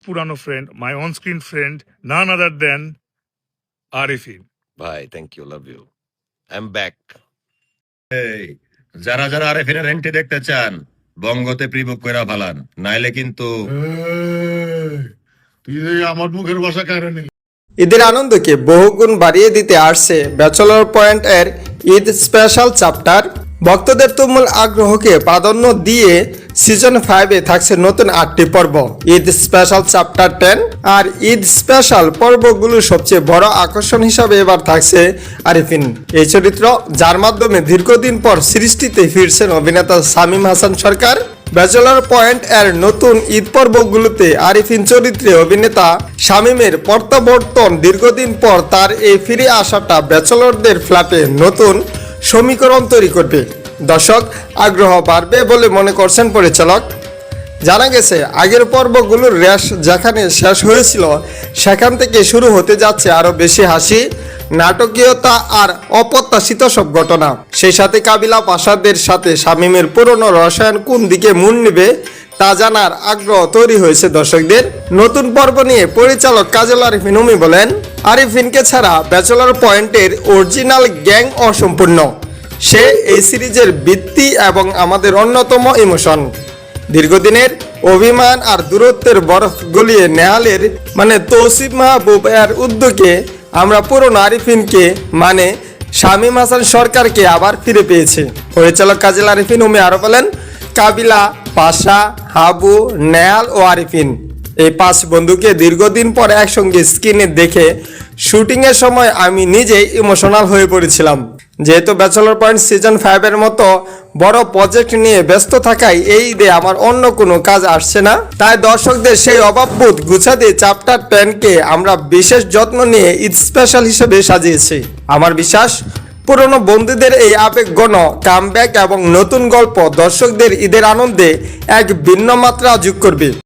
পুরানো friend, my on screen friend, none other than Arifin. ভাই thank you, love you, I am back. এই যারা যারা আরেফিনের এন্ট্রি দেখতে চান বঙ্গতে প্রিবুক কইরা ফালান, নাইলে কিন্তু তুই আমার মুখের ভাষা কারণে নেই। ঈদের আনন্দকে বহুগুণ বাড়িয়ে দিতে আসছে ব্যাচেলর পয়েন্ট এর ঈদ স্পেশাল চ্যাপ্টার। ভক্তদের তুমুল আগ্রহকে প্রাধান্য দিয়ে সিজন 5-এ থাকছে নতুন 8টি পর্ব, ঈদ স্পেশাল চ্যাপ্টার 10। আর ঈদ স্পেশাল পর্বগুলোর সবচেয়ে বড় আকর্ষণ হিসাবে এবার থাকছে আরিফিন, এই চরিত্র যার মাধ্যমে দীর্ঘদিন পর সৃষ্টিতে ফিরছেন অভিনেতা শামীম হাসান সরকার। ব্যাচেলর পয়েন্ট এর নতুন ঈদ পর্বগুলোতে আরিফিন চরিত্রে অভিনেতা শামীমের প্রত্যাবর্তন, দীর্ঘদিন পর তার এই ফিরে আসাটা ব্যাচেলরদের ফ্ল্যাটে নতুন সমীকরণ তৈরি করবে। দর্শক আগ্রহ বাড়বে বলে মনে করছেন পরিচালক। জানা গেছে আগের পর্বগুলোর রেশ যেখানে শেষ হয়েছিল সেখান থেকে শুরু হতে যাচ্ছে আরও বেশি হাসি, নাটকীয়তা আর অপ্রত্যাশিত সব ঘটনা। সেই সাথে কাবিলা পাশাদের সাথে শামীমের পুরনো রসায়ন কোন দিকে মন নেবে তা জানার আগ্রহ তৈরি হয়েছে দর্শকদের। নতুন পর্ব নিয়ে পরিচালক কাজল আরিফিন উমি বলেন, আরিফিনকে ছাড়া ব্যাচেলর পয়েন্টের অরিজিনাল গ্যাং অসম্পূর্ণ। সে এই সিরিজের ভিত্তি এবং আমাদের অন্যতম ইমোশন। দীর্ঘদিনের অভিমান আর দূরত্বের বরফ গলিয়ে নেহালের তৌসিফ মাহবুব এর উদ্যোগে আমরা পুরনো আরিফিনকে শামীম হাসান সরকারকে আবার ফিরে পেয়েছি। পরিচালক কাজল আরিফিন উমি আরো বলেন, কাবিলা, পাশা, হাবু, নেহাল ও আরিফিন এই 5 বন্ধুকে দীর্ঘদিন পর একসঙ্গে স্ক্রিনে দেখে শুটিংয়ের সময় আমি নিজেই ইমোশনাল হয়ে পড়েছিলাম। যেহেতু ব্যাচেলর পয়েন্ট সিজন 5-এর মতো বড় প্রজেক্ট নিয়ে ব্যস্ত থাকায় এই ঈদে আমার অন্য কোনো কাজ আসছে না, তাই দর্শকদের সেই অভাববোধ গুছাতে চ্যাপ্টার 10-কে আমরা বিশেষ যত্ন নিয়ে ঈদ স্পেশাল হিসেবে সাজিয়েছি। আমার বিশ্বাস পুরনো বন্ধুদের এই আবেগঘন কামব্যাক এবং নতুন গল্প দর্শকদের ঈদের আনন্দে এক ভিন্ন মাত্রা যোগ করবে।